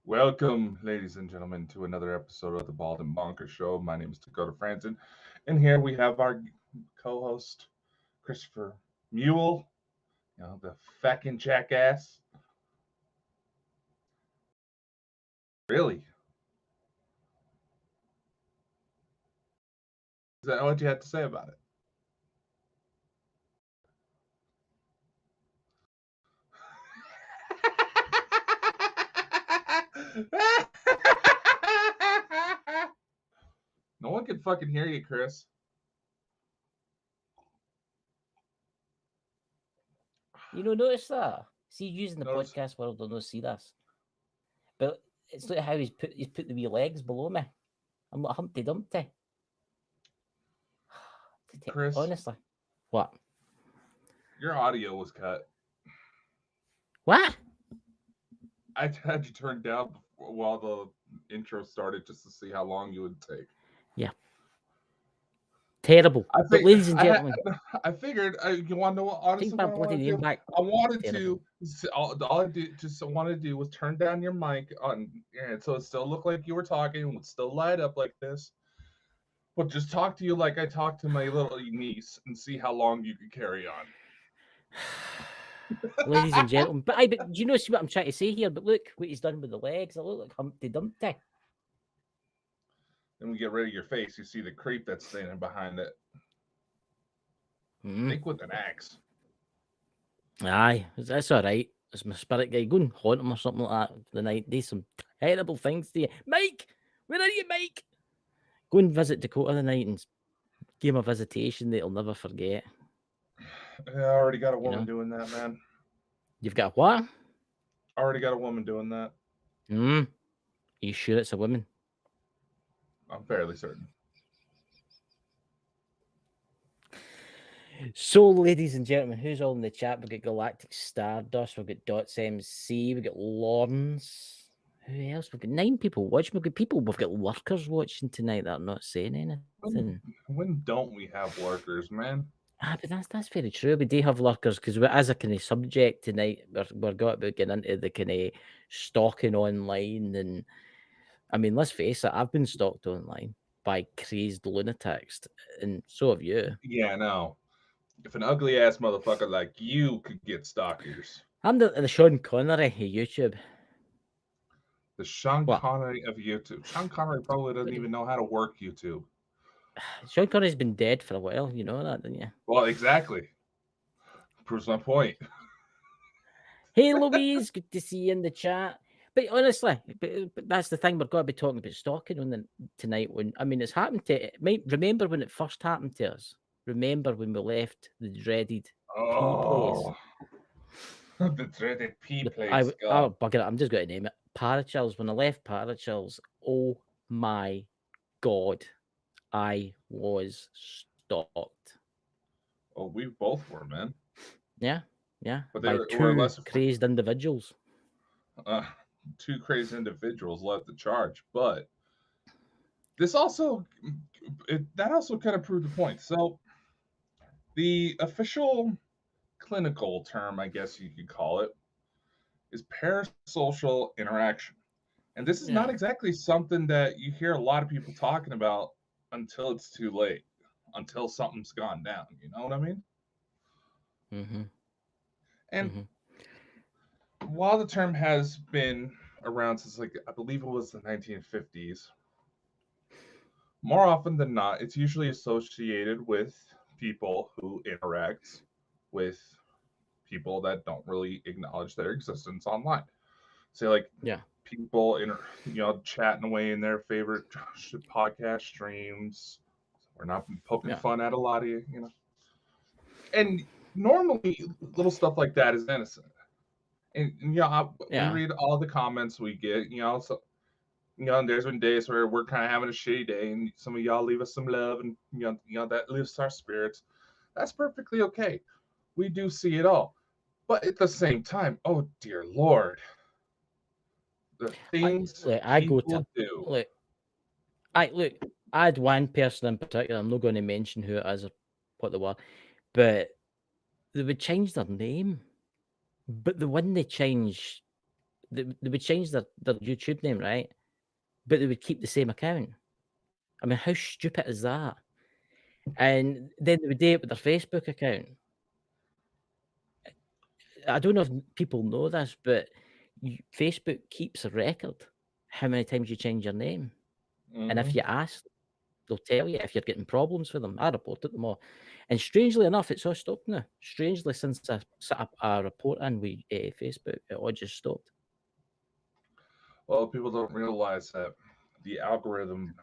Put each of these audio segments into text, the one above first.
Welcome, ladies and gentlemen, to another episode of the Bald and Bonkers Show. My name is Dakota Franson, and here we have our co-host, Christopher Mule, the feckin' jackass. Really? Is that what you had to say about it? No one can fucking hear you, Chris. Notice that. See, using the Notice. podcast world, they'll not see this. But it's like how he's put the wee legs below me. I'm like Humpty Dumpty. Chris, Honestly. What? your audio was cut. What? I had you turned down while the intro started just to see how long you would take. Yeah. Terrible. But ladies and gentlemen, I figured. You want to know what? Honestly, take my what I bloody wanted to name do? back. I wanted Terrible. to. All I just wanted to do was turn down your mic on, and so it still looked like you were talking, and would still light up like this. But just talk to you like I talked to my little niece, and see how long you could carry on. Ladies and gentlemen, but do you know see what I'm trying to say here? But look what he's done with the legs. I look like Humpty Dumpty. Then we get rid of your face. You see the creep that's standing behind it. Think with an axe. Aye, that's all right. It's my spirit guy. Go and haunt him or something like that for the night. Do some terrible things to you. Mike, where are you, Mike? Go and visit Dakota the night and give him a visitation that he'll never forget. I already got a woman doing that, man. You've got a what? I already got a woman doing that. Are you sure it's a woman? I'm fairly certain. So, ladies and gentlemen, who's all in the chat? We've got Galactic Stardust, we've got Dots MC, we've got Lawrence. Who else? We've got 9 people watching. We've got lurkers watching tonight that are not saying anything. When don't we have lurkers, man? But that's very true. We do have lurkers because as a kind of subject tonight, we're going to be getting into the kind of stalking online. And I mean, let's face it, I've been stalked online by crazed lunatics, and so have you. Yeah, no. If an ugly ass motherfucker like you could get stalkers. I'm the Sean Connery of YouTube. The Sean Connery of YouTube. Sean Connery probably doesn't even know how to work YouTube. Sean Connery's been dead for a while. You know that, don't you? Well, exactly. Proves my point. Hey, Louise. Good to see you in the chat. But honestly, but that's the thing. We're going to be talking about stalking on tonight. It's happened to... Remember when it first happened to us? Remember when we left the dreaded P place? The dreaded P place. Oh, bugger it. I'm just going to name it. Parachills. When I left Parachills, oh my God, I was stalked. Oh, we both were, man. Yeah. But by two crazed individuals. 2 crazed individuals led the charge. But this also... that also kind of proved the point. So, the official clinical term, I guess you could call it, is parasocial interaction. And this is not exactly something that you hear a lot of people talking about until it's too late, until something's gone down. You know what I mean? Mm-hmm. And while the term has been around since, I believe it was the 1950s, more often than not, it's usually associated with people who interact with people that don't really acknowledge their existence online. Say, people chatting away in their favorite podcast streams. We're not poking fun at a lot of you, And normally, little stuff like that is innocent. And we read all the comments we get. So there's been days where we're kind of having a shitty day, and some of y'all leave us some love, and that lifts our spirits. That's perfectly okay. We do see it all, but at the same time, oh dear Lord, the things people do. Look, I had one person in particular. I'm not going to mention who it is or what they were, but they would change their name. But the one they changed they would change their YouTube name, right? But they would keep the same account. I mean, how stupid is that? And then they would do it with their Facebook account. I don't know if people know this, but Facebook keeps a record how many times you change your name. And if you ask, they'll tell you if you're getting problems with them. I reported them all. And strangely enough, it's all stopped now. Strangely, since I set up a report in with Facebook, it all just stopped. Well, people don't realize that the algorithm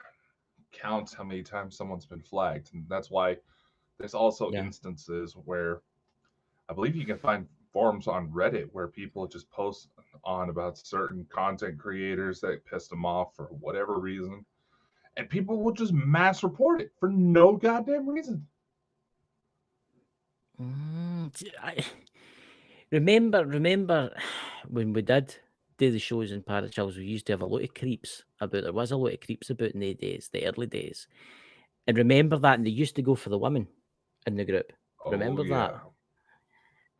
counts how many times someone's been flagged. And that's why there's also instances where I believe you can find forums on Reddit where people just post on about certain content creators that pissed them off for whatever reason. And people will just mass report it for no goddamn reason. I remember when we did do the shows in Parasocial, we used to have a lot of creeps about. There was a lot of creeps about in the early days. And remember that, and they used to go for the women in the group. Remember that?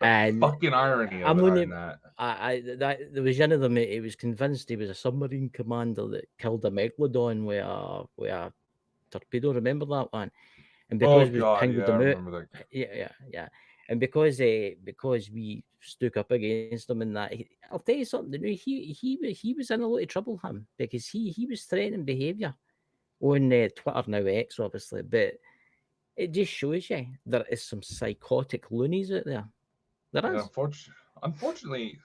And fucking irony of that. There was one of them. He was convinced he was a submarine commander that killed a megalodon with a torpedo. Remember that one? And because we pingled them out, yeah. And because we stuck up against him and that, I'll tell you something. He was in a lot of trouble, him, because he was threatening behaviour on Twitter, now X, obviously. But it just shows you there is some psychotic loonies out there. There is. Unfortunately,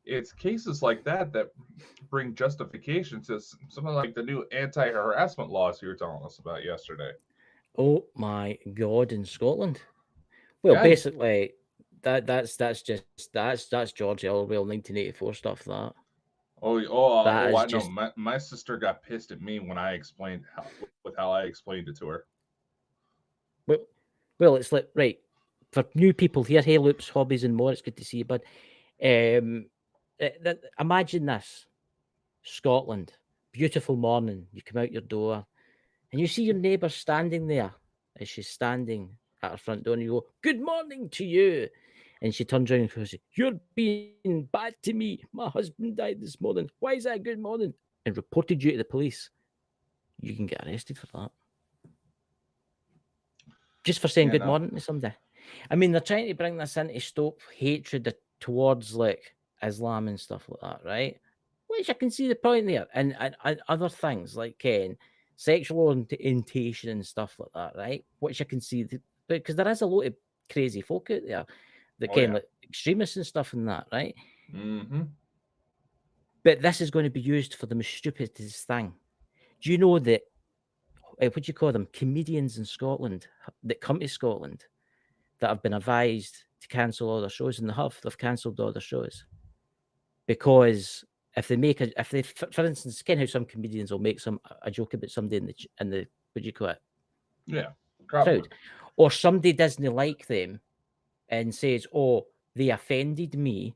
it's cases like that bring justification to something like the new anti-harassment laws you were telling us about yesterday. Oh my God! In Scotland, well, basically, that's George Orwell 1984 stuff. That. I know. My sister got pissed at me when I explained how I explained it to her. Well, it's like, right, for new people here, hey, Loops, hobbies and more. It's good to see you, bud. Imagine this: Scotland, beautiful morning. You come out your door, and you see your neighbour standing there as she's standing at her front door, and you go, "Good morning to you." And she turns around and goes, "You're being bad to me. My husband died this morning. Why is that good morning?" And reported you to the police. You can get arrested for that. Just for saying good morning to somebody. I mean, they're trying to bring this in to stop hatred towards like Islam and stuff like that, right? Which I can see the point there. And other things like sexual orientation and stuff like that, right? Which I can see, because there is a lot of crazy folk out there that like extremists and stuff and that, right? But this is going to be used for the most stupidest thing. Do you know that, what do you call them, comedians in Scotland that come to Scotland that have been advised to cancel all their shows, and they've cancelled all their shows because if they, for instance, kind of how some comedians will make a joke about somebody in the what do you call it? Crowd, or somebody doesn't like them and says, "Oh, they offended me,"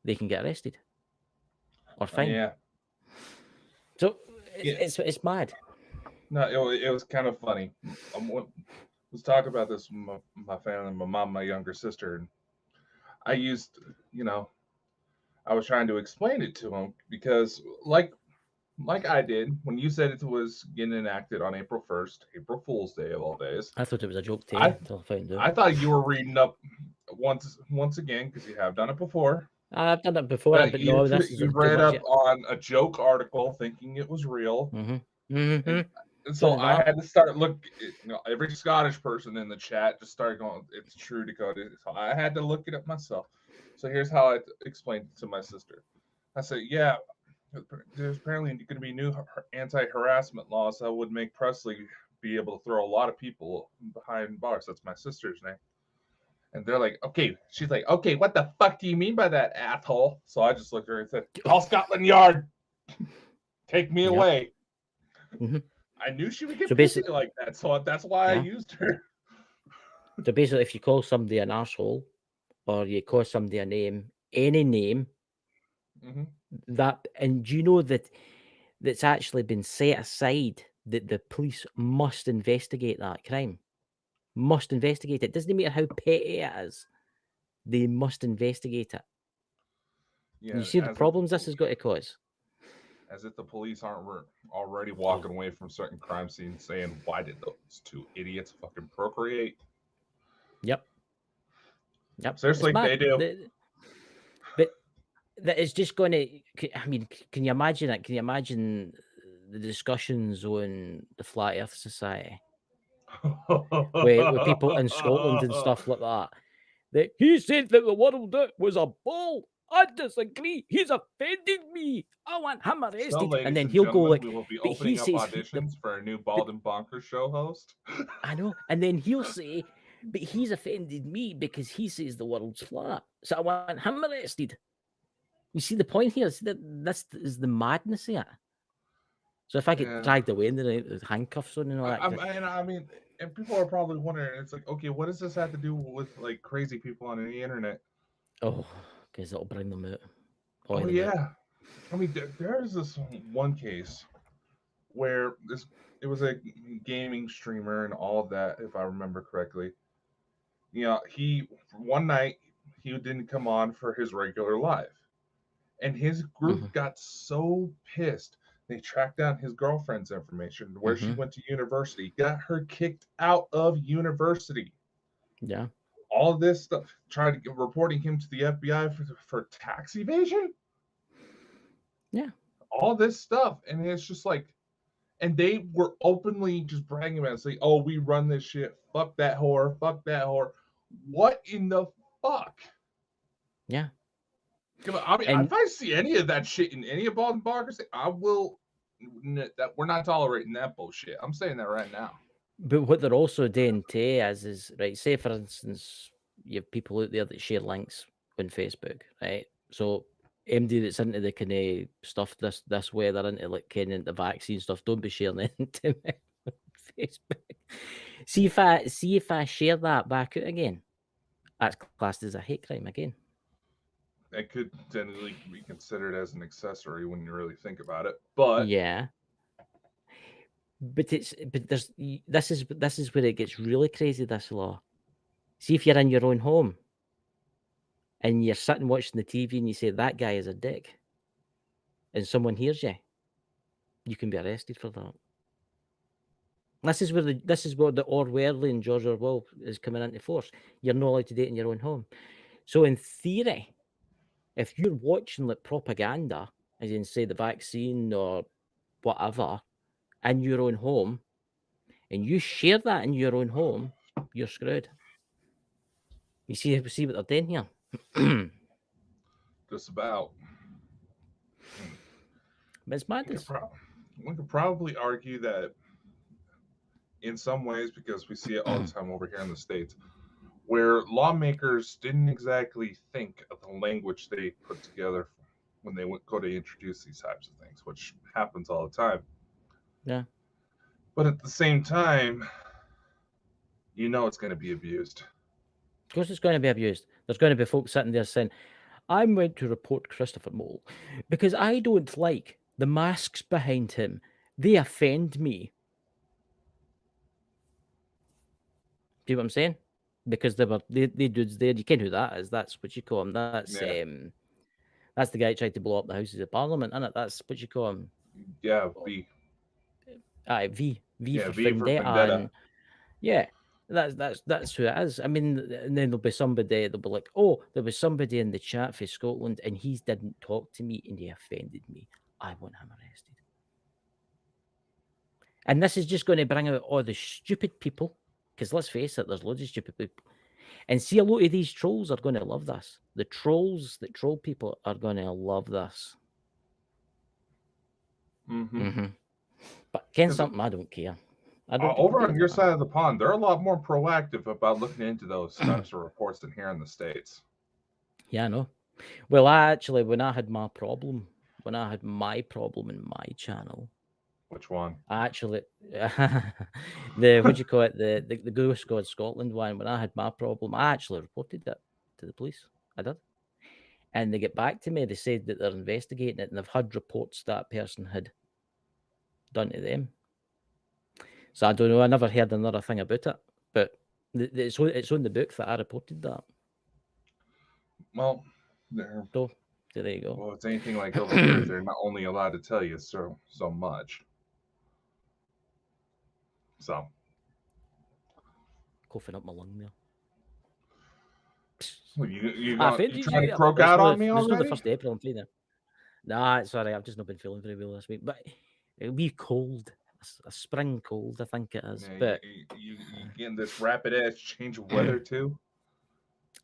they can get arrested or fined. So it's mad. No, it was kind of funny. Was talking about this with my family, my mom, my younger sister, and I used, I was trying to explain it to them because, like I did when you said it was getting enacted on April 1st, April Fool's Day of all days. I thought it was a joke too. I thought you were reading up once again because you have done it before. I've done it before, but no, you read up on a joke article thinking it was real. And so I had to start every Scottish person in the chat just started going, "It's true, Dakota." So I had to look it up myself. So here's how I explained it to my sister. I said, "Yeah, there's apparently going to be new anti-harassment laws that would make Presley be able to throw a lot of people behind bars." That's my sister's name. And they're like, "Okay." She's like, "Okay, what the fuck do you mean by that, asshole?" So I just looked at her and said, "Call Scotland Yard. Take me away." I knew she would get pissy like that, so that's why I used her. So basically, if you call somebody an asshole, or you call somebody a name, any name, and do you know that's actually been set aside that the police must investigate that crime? Must investigate it. Doesn't matter how petty it is. They must investigate it. Yeah, You see the as if problems this has got to cause. as if the police aren't already walking away from certain crime scenes saying, "Why did those two idiots fucking procreate?" Yep. It's Seriously, mad. they do. But that is just going to. I mean, can you imagine it? Can you imagine the discussions on the Flat Earth Society with people in Scotland and stuff like that? That he said that the world was a ball. I disagree. He's offended me. I want him arrested. So, ladies and then and he'll go gentlemen, like, we will be but he opening up says auditions for a new Bald and Bonkers show host. I know. And then he'll say, but he's offended me because he says the world's flat. So I want him arrested. You see the point here? See that this is the madness here. So if I get dragged away and the handcuffs on and all that, I mean, and people are probably wondering, it's like, okay, what does this have to do with like crazy people on the internet? oh, because it'll bring them out. Oh yeah, I mean, there's this one case where it was a gaming streamer and all of that, if I remember correctly. You know, one night he didn't come on for his regular live, and his group got so pissed they tracked down his girlfriend's information, where she went to university, got her kicked out of university. Yeah. All of this stuff, reporting him to the FBI for tax evasion. Yeah. All this stuff, and it's just like, and they were openly just bragging about it, saying, "Oh, we run this shit. Fuck that whore. Fuck that whore." What in the fuck? Yeah. I mean, if I see any of that shit in any of Bald and Bonkers, I will. That we're not tolerating that bullshit. I'm saying that right now. But what they're also doing too is right. Say for instance, you have people out there that share links on Facebook, right? So MD that's into the kind of stuff this way, they're into like kind of the vaccine stuff. Don't be sharing it to me on Facebook. See if I share that back out again, that's classed as a hate crime again. It could technically be considered as an accessory when you really think about it, but yeah. But this is where it gets really crazy. This law. See if you're in your own home and you're sitting watching the TV and you say that guy is a dick, and someone hears you, you can be arrested for that. This is where the Orwellian George Orwell is coming into force. You're not allowed to do it in your own home. So in theory, if you're watching like propaganda, as in say the vaccine or whatever, in your own home, and you share that in your own home, you're screwed. You see what they're doing here? Just about. But it's madness. We could probably argue that in some ways, because we see it all the time over here in the States, where lawmakers didn't exactly think of the language they put together when they go to introduce these types of things, which happens all the time. Yeah. But at the same time, you know it's going to be abused. Of course it's going to be abused. There's going to be folks sitting there saying, I'm going to report Christopher Mole because I don't like the masks behind him. They offend me. Do you know what I'm saying? Because they dudes there. You can't know who that is. That's what you call him. That's the guy that tried to blow up the Houses of Parliament, isn't it? That's what you call him. Yeah, V. V Yeah, for V for Vendetta. Vendetta. And yeah, that's who it is. I mean, and then there'll be somebody that'll be like, oh, there was somebody in the chat for Scotland and he didn't talk to me and he offended me. I want him arrested. And this is just going to bring out all the stupid people, because let's face it, there's loads of stupid people. And see, a lot of these trolls are going to love this. The trolls that troll people are going to love this. But Ken, something I don't care. Over on your side of the pond, they're a lot more proactive about looking into those types of reports than here in the States. Yeah, I know. Well, when I had my problem in my channel. Which one? Actually, the what do you call it? The Ghost Squad Scotland one. When I had my problem, I actually reported it to the police. I did. And they get back to me. They said that they're investigating it and they've had reports that person had done to them. So I don't know. I never heard another thing about it, but it's on the book that I reported that. Well, there. So So there you go. Well, it's anything like over here, they're not only allowed to tell you so much. So Coughing up my lung there. well, you Offended trying to you? croak out on me There's no the already? 1st of April. I'm feeling it. Nah, it's alright. I've just not been feeling very well this week. But it'll be cold. A spring cold, I think it is. Yeah, But you getting this rapid ass change of weather too?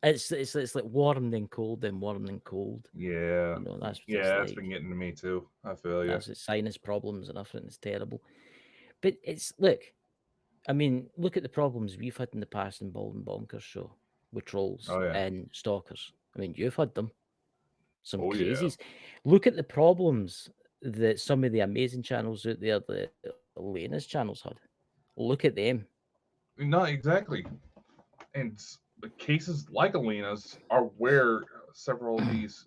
it's like warm then cold, then warm then cold. Yeah. You know, that's what Yeah, it's that's like. been getting to me too. I feel you. That's it, sinus problems and everything. It's terrible. But it's look, I mean, look at the problems we've had in the past in Bald and Bonkers show with trolls Oh yeah. and stalkers. I mean, you've had them. Some Oh yeah. crazies. Look at the problems that some of the amazing channels out there, the Elena's channels had. Look at them. No, exactly. And the cases like Alina's are where several of these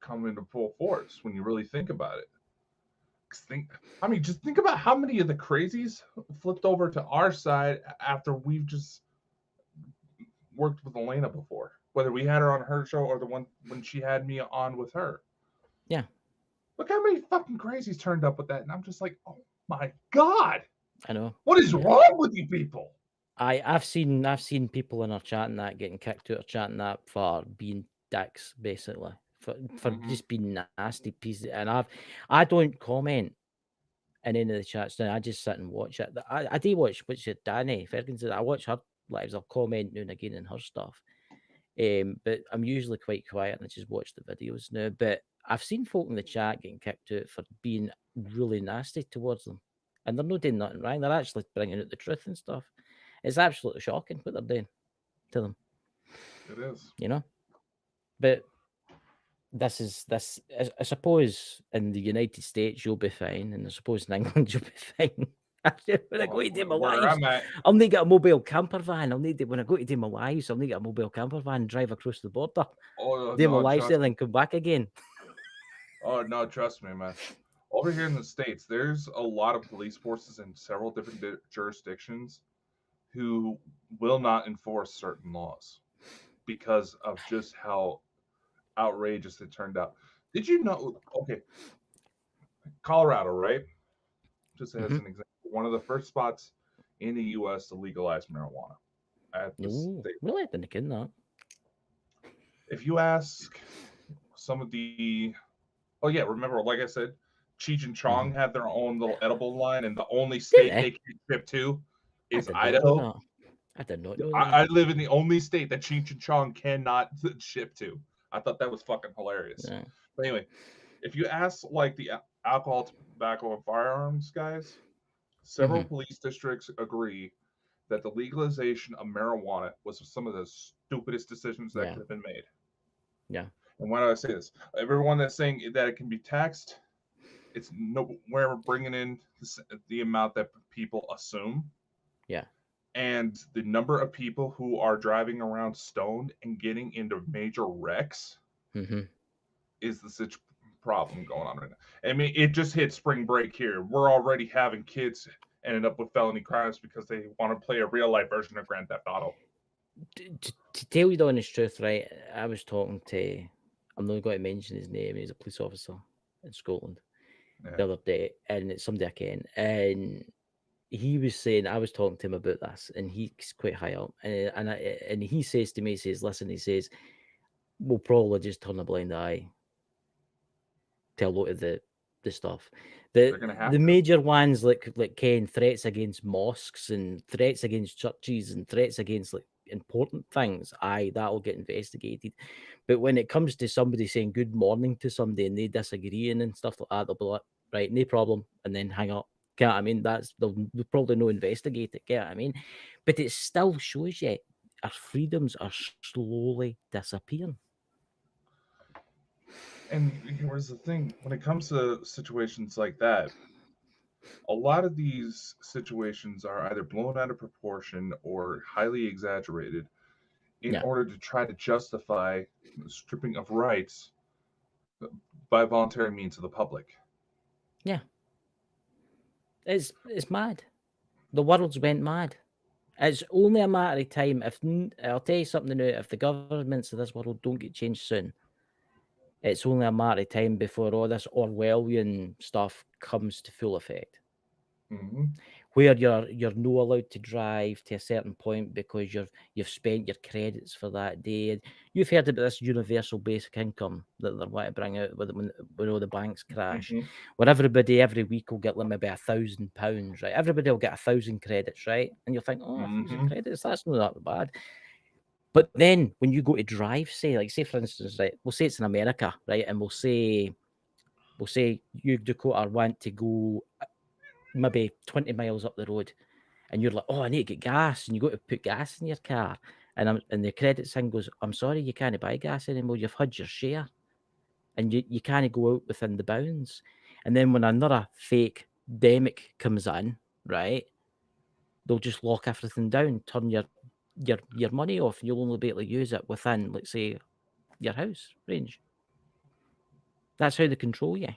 come into full force when you really think about it. Just think about how many of the crazies flipped over to our side after we've just worked with Elena before, whether we had her on her show or the one when she had me on with her. Yeah. Look how many fucking crazies turned up with that, and I'm just like, oh my god, I know. what is wrong with you people? I've seen people in our chat and that getting kicked out of chat and that for being dicks, basically. For just being nasty pieces. And I don't comment in any of the chats now. I just sit and watch it. I do watch which is Danny Ferguson. I watch her lives. I'll comment now and again in her stuff. But I'm usually quite quiet and I just watch the videos now. But I've seen folk in the chat getting kicked out for being really nasty towards them. And they're not doing nothing wrong. They're actually bringing out the truth and stuff. It's absolutely shocking what they're doing to them. It is. You know? But this. I suppose in the United States you'll be fine, and I suppose in England you'll be fine. When I go to do my wives, I'll need to get a mobile camper van. When I go to do my wives, I'll need to get a mobile camper van and drive across the border. Do my wives there, then come back again. Oh no, trust me, man. Over here in the States, there's a lot of police forces in several different jurisdictions who will not enforce certain laws because of just how outrageous it turned out. Did you know? Okay, Colorado, right? Just as an example, one of the first spots in the U.S. to legalize marijuana. Really? I didn't get that. If you ask some of the, oh yeah, remember, like I said, Cheech and Chong had their own little edible line, and the only state they can ship to is Idaho. I did not know I live in the only state that Cheech and Chong cannot ship to. I thought that was fucking hilarious. Yeah. But anyway, if you ask like the alcohol, tobacco, and firearms guys, several police districts agree that the legalization of marijuana was some of the stupidest decisions that could have been made. Yeah. And why do I say this? Everyone that's saying that it can be taxed, it's nowhere bringing in the amount that people assume. Yeah. And the number of people who are driving around stoned and getting into major wrecks is the problem going on right now. I mean, it just hit spring break here. We're already having kids ended up with felony crimes because they want to play a real life version of Grand Theft Auto. To tell you the honest truth, right? I was talking to, I'm not going to mention his name. He's a police officer in Scotland the other day, and it's somebody I can. And he was saying, I was talking to him about this, and he's quite high up, and he says to me, he says, listen, he says, we'll probably just turn a blind eye to a lot of the stuff. The major ones like Ken, threats against mosques and threats against churches and threats against like important things, that'll get investigated. But when it comes to somebody saying good morning to somebody and they disagreeing and stuff like that, they'll be like, right, no problem, and then hang up. You know what I mean? They'll probably no investigate it. You know what I mean? But it still shows you our freedoms are slowly disappearing. And here's the thing: when it comes to situations like that, a lot of these situations are either blown out of proportion or highly exaggerated in order to try to justify the stripping of rights by voluntary means of the public. Yeah. It's mad. The world's went mad. It's only a matter of time. I'll tell you something now, if the governments of this world don't get changed soon, It's only a matter of time before all this Orwellian stuff comes to full effect. Mm-hmm. Where you're not allowed to drive to a certain point because you've spent your credits for that day. You've heard about this universal basic income that they're wanting to bring out when all the banks crash, Mm-hmm. where everybody every week will get like maybe £1,000, right? Everybody will get 1,000 credits, right? And you'll think, oh, 1,000 credits, that's not that bad. But then when you go to drive, say for instance, right, we'll say it's in America, right, and we'll say you, Dakota, want to go maybe 20 miles up the road, and you're like, oh, I need to get gas, and you go to put gas in your car, and the credit thing goes, I'm sorry, you can't buy gas anymore, you've had your share, and you can't go out within the bounds. And then when another fake demic comes in, right, they'll just lock everything down, turn your money off, and you'll only be able to use it within, let's say, your house range. That's how they control you.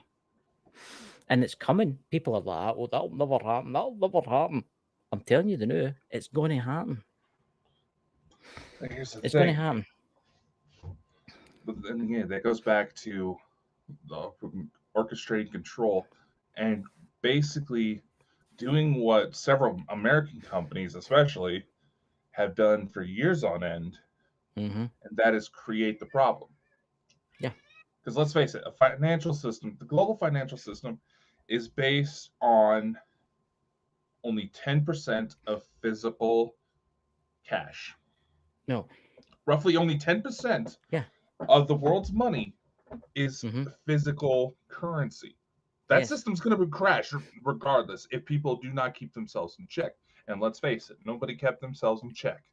And it's coming. People are like, oh, that'll never happen. That'll never happen. I'm telling you, it's going to happen. It's going to happen. But then again, that goes back to the orchestrating control and basically doing what several American companies, especially, have done for years on end, Mm-hmm. and that is create the problem. Yeah. Because let's face it, a financial system, the global financial system, is based on only 10% of physical cash. No. Roughly only 10% Yeah. of the world's money is Mm-hmm. physical currency. That Yes. system's going to crash regardless if people do not keep themselves in check. And let's face it, nobody kept themselves in check.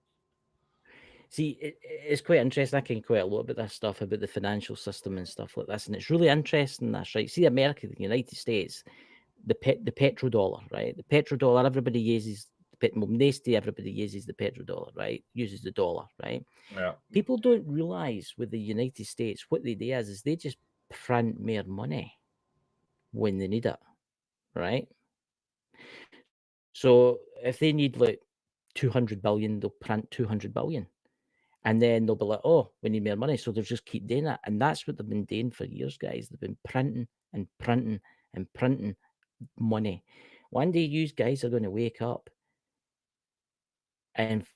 See, it's quite interesting. I can quite a lot about this stuff, about the financial system and stuff like this, and it's really interesting. That's right. See, America, the United States, the petrodollar, right? The petrodollar, everybody uses. Mostly everybody uses the petrodollar, right? Uses the dollar, right? Yeah. People don't realize with the United States what they do is they just print more money when they need it, right? So if they need like 200 billion, they'll print 200 billion. And then they'll be like, oh, we need more money. So they'll just keep doing it. And that's what they've been doing for years, guys. They've been printing and printing and printing money. One day you guys are going to wake up and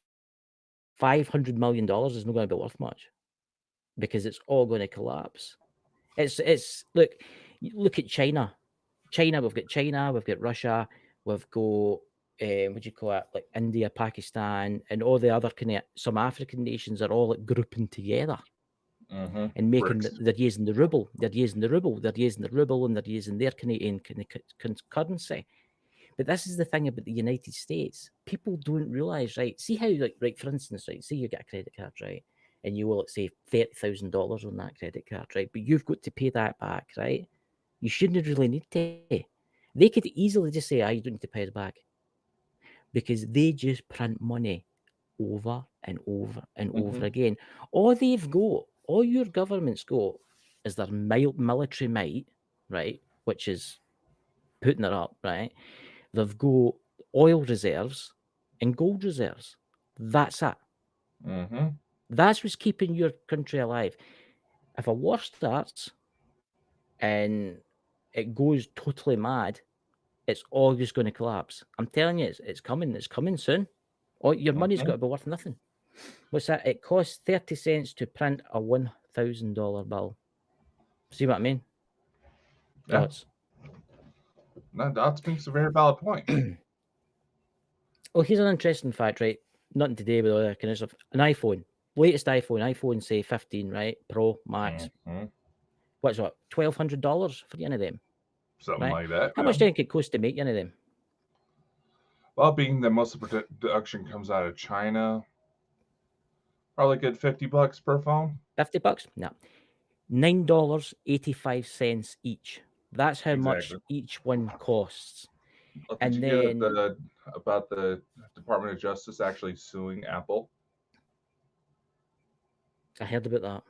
$500 million is not going to be worth much because it's all going to collapse. It's look at China. We've got Russia, we've got what do you call it, like India, Pakistan, and all the other kind of some African nations are all like grouping together and making they're using the ruble, and they're using their Canadian currency. But this is the thing about the United States. People don't realize, right? See how, like, right, for instance, right, say you get a credit card, right? And you will, let's say, $30,000 on that credit card, right? But you've got to pay that back, right? You shouldn't really need to. They could easily just say, you don't need to pay it back. Because they just print money over and over and over again. All they've got, all your government's got, is their military might, right? Which is putting it up, right? They've got oil reserves and gold reserves. That's it. That's what's keeping your country alive. If a war starts and it goes totally mad, it's all just going to collapse. I'm telling you, it's coming. It's coming soon. Or your money's got to be worth nothing. What's that? It costs 30 cents to print a $1,000 bill. See what I mean? Yeah. Thoughts? No, Dots makes a very valid point. Well, here's an interesting fact, right? Nothing to do with all that kind of stuff. An iPhone, latest iPhone, say 15, right? Pro, Max. What's what? $1,200 for any of them. Something like that. How much do you think it costs to make any of them? Well, being that most of the production comes out of China, probably good $50 per phone. $50? No. $9.85 each. That's how much each one costs. Well, did you hear about the Department of Justice actually suing Apple? I heard about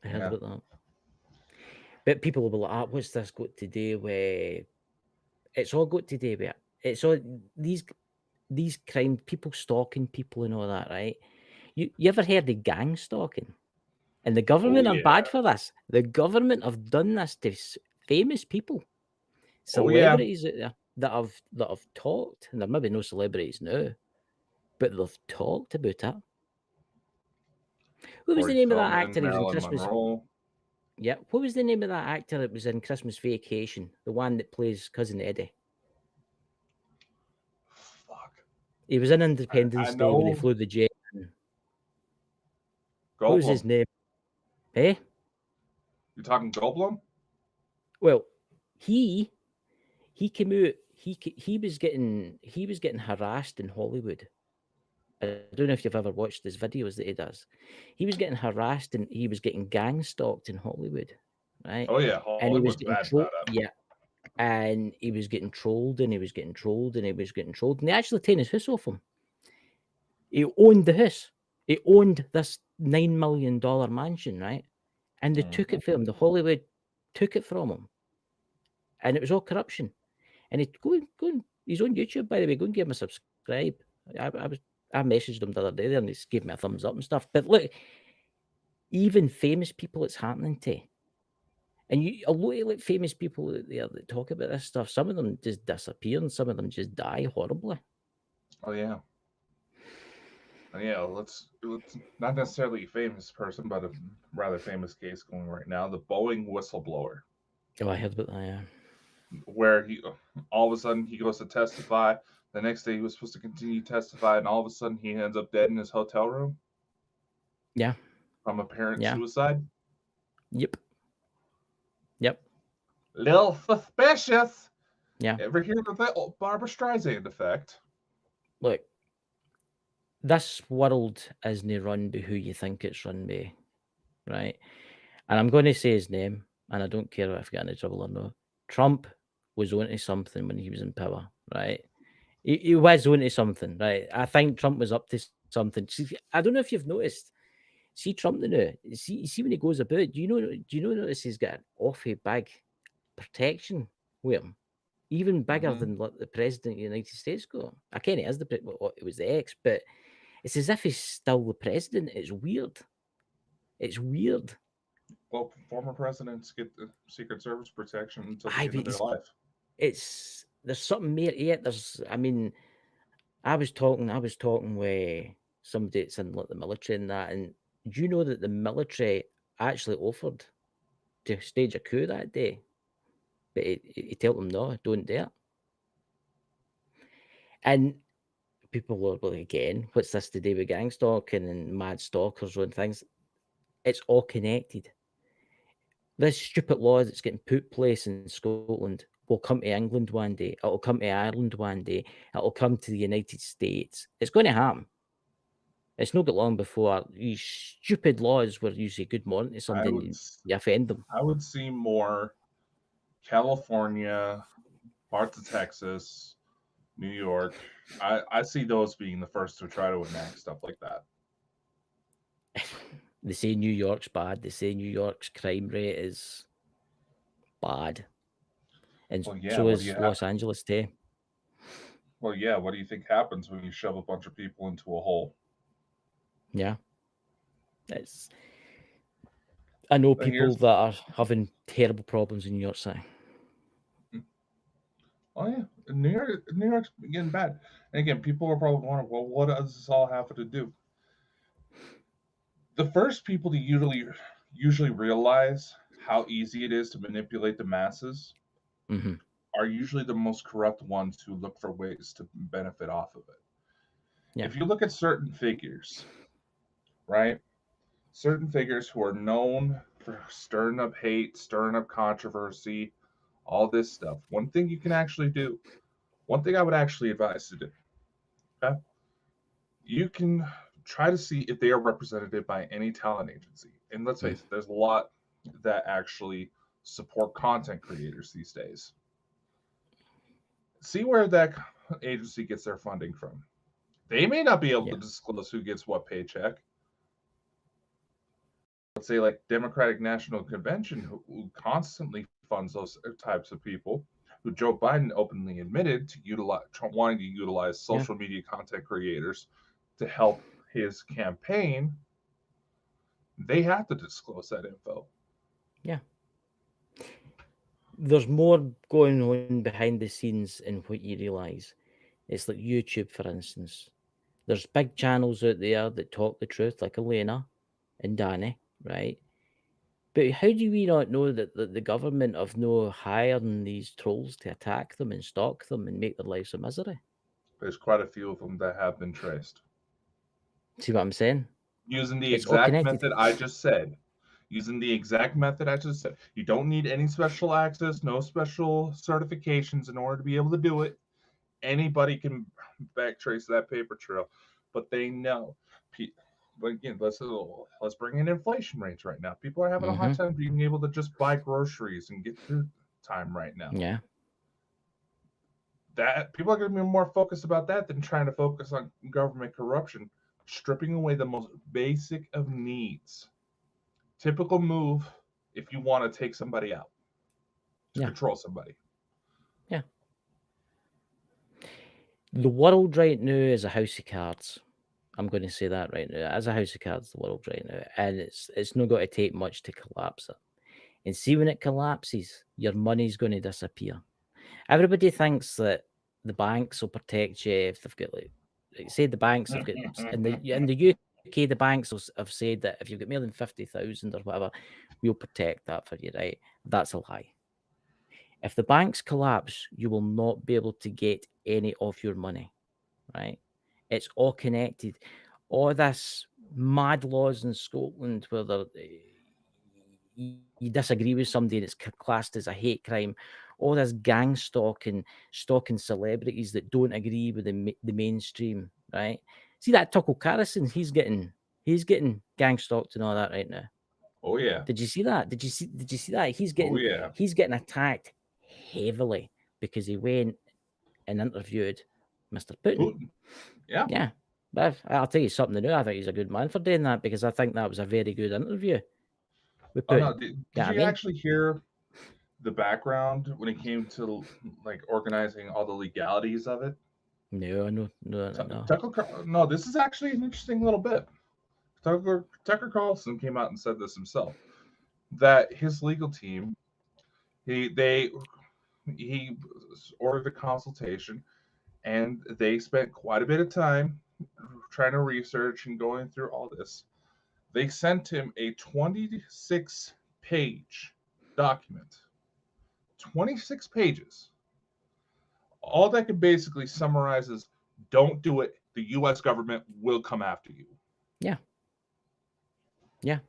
that. But people will be like, what's this got to do with? It's all got to do with it. It's all these crime, people stalking people and all that, right? You ever heard of gang stalking? And the government are bad yeah. for this. The government have done this to famous people, Oh, yeah. celebrities out there that have talked, and there may be no celebrities now, but they've talked about it. What was the Corey name of that Feldman, actor who was in Marilyn Christmas? Monroe. Yeah, what was the name of that actor that was in Christmas Vacation? The one that plays Cousin Eddie. Fuck. He was in I Independence Day when he know flew the jet. What was his Goldblum. name? Eh? You talking Goldblum? Well, he came out. He was getting harassed in Hollywood. I don't know if you've ever watched his videos that he does. He was getting harassed and he was getting gang stalked in Hollywood, right? Oh, yeah. And he was Hollywood's getting bad about it. yeah, and he was getting trolled and he was getting trolled and he was getting trolled. And they actually taken his house off him. He owned the house. He owned this $9 million mansion, right? And they took it from him. The Hollywood took it from him, and it was all corruption. And he go and he's on YouTube, by the way. Go and give him a subscribe. I messaged him the other day there, and he gave me a thumbs up and stuff. But look, even famous people, it's happening to. And a lot of like famous people out there that talk about this stuff, some of them just disappear, and some of them just die horribly. Oh, yeah. Yeah, let's not necessarily a famous person, but a rather famous case going right now. The Boeing whistleblower, Oh, I heard about that. Yeah. where he all of a sudden he goes to testify. The next day he was supposed to continue to testify, and all of a sudden he ends up dead in his hotel room. Yeah. From apparent Yeah. suicide. Yep. Little suspicious. Yeah. Ever hear of that Barbara Streisand effect? Look, this world isn't run by who you think it's run by, right? And I'm going to say his name, and I don't care if I get into trouble or not. Trump was onto something when he was in power, right? He was onto something, right? I think Trump was up to something. See, I don't know if you've noticed. See Trump now. See when he goes about. Do you know? Notice he's got an awfully big protection with him, even bigger than what the president of the United States got. I can't. It is it was the ex, but it's as if he's still the president. It's weird. It's weird. Well, former presidents get the Secret Service protection until the I end of mean, their life. there's something more to it. I mean, I was talking with somebody that's in like the military and that, and do you know that the military actually offered to stage a coup that day, but he told them no, don't do it. And people were like, again, what's this to do with gang stalking and mad stalkers and things? It's all connected. This stupid law that's getting put place in Scotland will come to England one day. It'll come to Ireland one day. It'll come to the United States. It's going to happen. It's not got long before these stupid laws where you say good morning to somebody and you offend them. I would see more California, parts of Texas, New York. I see those being the first to try to enact stuff like that. They say New York's bad. They say New York's crime rate is bad. And so is Los Angeles too. Well, yeah. What do you think happens when you shove a bunch of people into a hole? Yeah. I know people that are having terrible problems in New York City. Oh yeah, New York's getting bad. And again, people are probably wondering, well, what does this all have to do? The first people to usually realize how easy it is to manipulate the masses are usually the most corrupt ones who look for ways to benefit off of it. Yeah. If you look at certain figures, right? Certain figures who are known for stirring up hate, stirring up controversy, all this stuff. One thing you can actually do, one thing I would actually advise to do, okay? You can try to see if they are represented by any talent agency. And let's face it, there's a lot that actually support content creators these days. See where that agency gets their funding from. They may not be able to disclose who gets what paycheck. Let's say like Democratic National Convention, who constantly funds those types of people, who Joe Biden openly admitted to wanting to utilize social media content creators to help his campaign. They have to disclose that info. Yeah. There's more going on behind the scenes in what you realise. It's like YouTube, for instance. There's big channels out there that talk the truth, like Elena and Danny, right? But how do we not know that the government have no hiring these trolls to attack them and stalk them and make their lives a misery? There's quite a few of them that have been traced. See what I'm saying? Using the It's all exact connected. method I just said. Using the exact method I just said. You don't need any special access, no special certifications in order to be able to do it. Anybody can backtrace that paper trail, but they know. But again, let's bring in inflation rates right now. People are having a hard time being able to just buy groceries and get through time right now. Yeah. That people are going to be more focused about that than trying to focus on government corruption, stripping away the most basic of needs. Typical move if you want to take somebody out, to control somebody. Yeah. The world right now is a house of cards. I'm going to say that right now. As a house of cards, the world right now. And it's not going to take much to collapse it. And see, when it collapses, your money's going to disappear. Everybody thinks that the banks will protect you if they've got, like say the banks have got, in the UK, the banks have said that if you've got more than 50,000 or whatever, we'll protect that for you, right? That's a lie. If the banks collapse, you will not be able to get any of your money, right? It's all connected. All this mad laws in Scotland where you disagree with somebody and it's classed as a hate crime, all this gang stalking celebrities that don't agree with the mainstream, right? See that Tucker Carlson, he's getting gang stalked and all that right now. Oh yeah. Did you see that? Did you see that? He's getting attacked heavily because he went and interviewed Mr. Putin. Yeah. Yeah. But I'll tell you something new. I think he's a good man for doing that because I think that was a very good interview with Putin. No, did you actually hear the background when it came to like organizing all the legalities of it? No. No, this is actually an interesting little bit. Tucker Carlson came out and said this himself, that his legal team, he ordered a consultation, and they spent quite a bit of time trying to research and going through all this. They sent him a 26-page document. 26 pages. All that can basically summarize is, don't do it. The U.S. government will come after you. Yeah.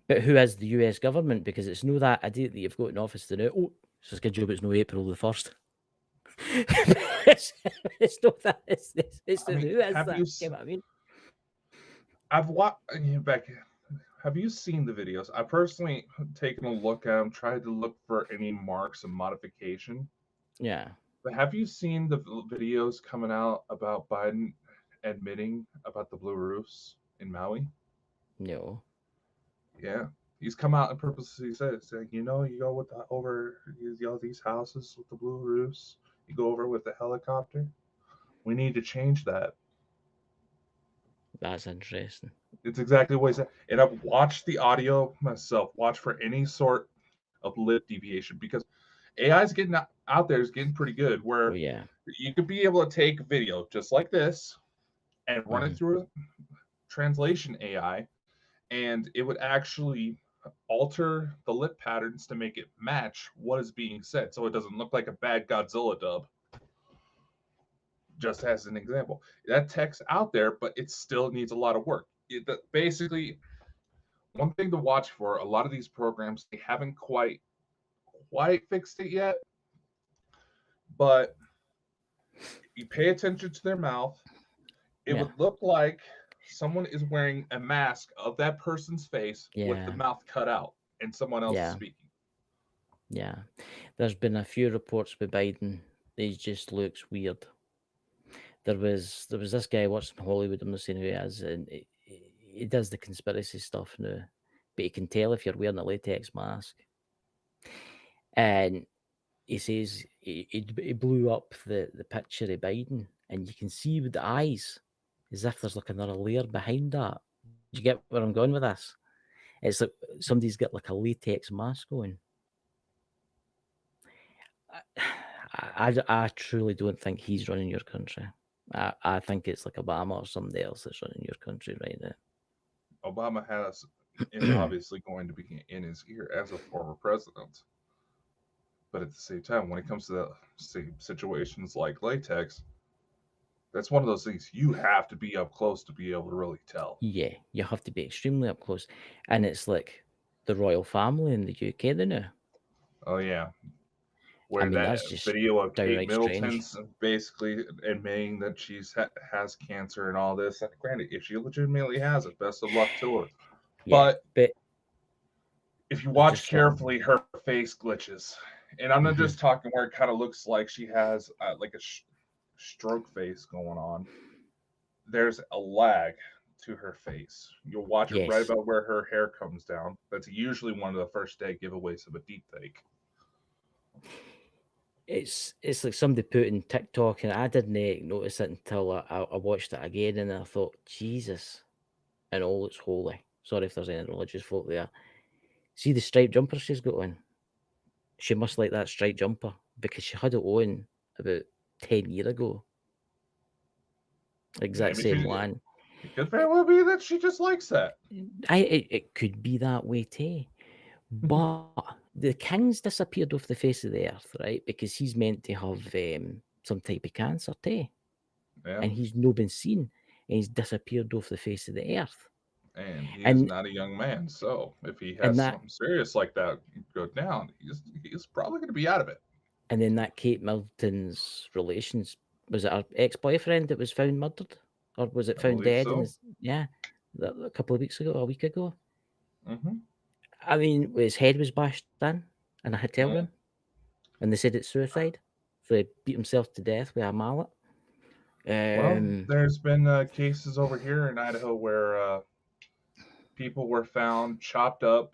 But who is the US government? Because it's no that idiot that you've got in office to know. Oh, it's a good job it's no April the 1st. it's not that. It's who is that? I mean, I've watched back. Have you seen the videos? I personally taken a look at them, tried to look for any marks of modification. Yeah. But have you seen the videos coming out about Biden admitting about the blue roofs in Maui? No. Yeah, he's come out and purposely says, you go with over all these houses with the blue roofs. You go over with the helicopter. We need to change that. That's interesting. It's exactly what he said. And I've watched the audio myself. Watch for any sort of lip deviation because AI is getting out there. Is getting pretty good. Where you could be able to take a video just like this and run it through a translation AI, and it would actually alter the lip patterns to make it match what is being said, so it doesn't look like a bad Godzilla dub. Just as an example, that text out there, but it still needs a lot of work. Basically, one thing to watch for, a lot of these programs, they haven't quite fixed it yet, but you pay attention to their mouth, it would look like someone is wearing a mask of that person's face with the mouth cut out and someone else is speaking. Yeah. There's been a few reports with Biden. He just looks weird. There was this guy watching Hollywood, I'm not saying who he is, and he does the conspiracy stuff now, but he can tell if you're wearing a latex mask. And he says he blew up the picture of Biden, and you can see with the eyes as if there's like another layer behind that. Do you get where I'm going with this? It's like somebody's got like a latex mask on. I truly don't think he's running your country. I think it's like Obama or somebody else that's running your country right now. Obama is obviously going to be in his ear as a former president. But at the same time, when it comes to the same situations like latex, that's one of those things you have to be up close to be able to really tell. Yeah, you have to be extremely up close. And it's like the royal family in the UK, they know. Oh yeah, I where mean, that that's just video of Kate downright strange. Middleton's basically admitting that she's has cancer and all this. And granted, if she legitimately has it, best of luck to her. Yeah, But if you there's watch just some. carefully, her face glitches, and I'm not just talking where it kind of looks like she has like a stroke face going on. There's a lag to her face. You'll watch it right Yes. about where her hair comes down. That's usually one of the first day giveaways of a deep fake. It's like somebody put in TikTok, and I didn't notice it until I watched it again, and I thought, Jesus, and all it's holy. Sorry if there's any religious folk there. See the striped jumper she's got on? She must like that striped jumper because she had it on about 10 years ago. Exact Maybe same she. one. It could very well be that she just likes that. It could be that way too. But the king's disappeared off the face of the earth, right? Because he's meant to have some type of cancer too. Yeah. And he's not been seen. And he's disappeared off the face of the earth. And he is And not a young man, so if he and has that something serious like that go down, he's probably going to be out of it. and then that Kate Middleton's relations, was it her ex-boyfriend that was found murdered? Or was it I found believe dead in so. his a couple of weeks ago, a week ago? Mm-hmm. I mean, his head was bashed in a hotel room, and they said it's suicide. So he beat himself to death with a mallet. Well, there's been cases over here in Idaho where people were found chopped up,